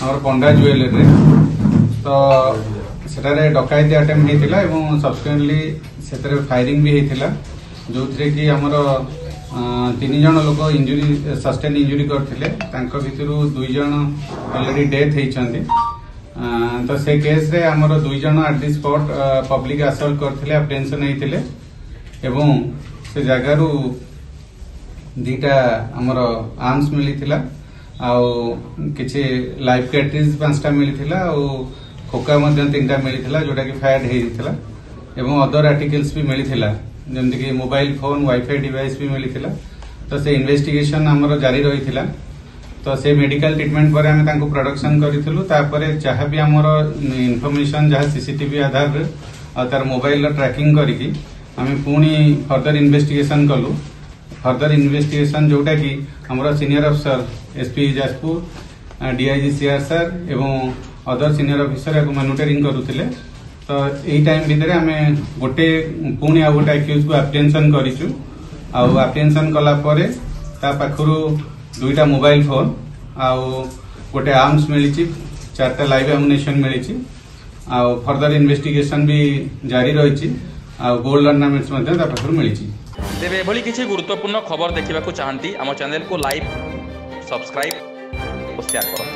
आम पंडा ज्वेलरी तो सेटारे डकायती अटेम्प्ट होता है सब्सिक्वेंटली से फायरिंग भी होता जो थे कि आमर 3 जन लोक इंजुरी सस्टेन इंजुरी करते भितर 2 जन ऑलरेडी डेथ होती तो से केस रे आमर 2 जन at the spot public assault करते अप्रेंशन होते एवं से जगार 2टा आमर आर्म्स मिली किसी लाइफ कैट्रिज 5टा मिली खोका 3टा मिली जोटा कि फायर्ड होता एवं अदर आर्टिकल्स भी मिली जमती कि मोबाइल फोन वाईफाई डिवाइस भी मिली तो से इन्वेस्टिगेशन आमर जारी रही तो से मेडिकल ट्रीटमेंट पर आम प्रोडक्शन करूँ जहाँ भी आमर इनफॉरमेशन जहाँ सीसीटीवी आधार तार मोबाइल ट्रैकिंग करके आम पुणी फर्दर इन्वेस्टिगेशन कलु फर्दर इन्वेस्टिगेशन जोटा कि आमर senior officer SP Jajpur DIG CR sir एवं अदर सीनियर अफिसर या मॉनिटरिंग करुले तो यही टाइम भितर आम गोटे पुणी आ गोटे एक्यूज को एप्रिहेंशन करिचु एप्रिहेंशन कला परे ता पाखरु 2टा मोबाइल फोन गोटे आर्म्स मिली 4टा लाइव एमुनेशन मिली फर्दर इन्वेस्टिगेशन भी जारी रही गोल्ड ऑर्नामेंट्स मिली। तेरे एभली किसी गुरुत्वपूर्ण खबर देखा चाहती आम चैनल को लाइक सब्सक्राइब और शेयर करो।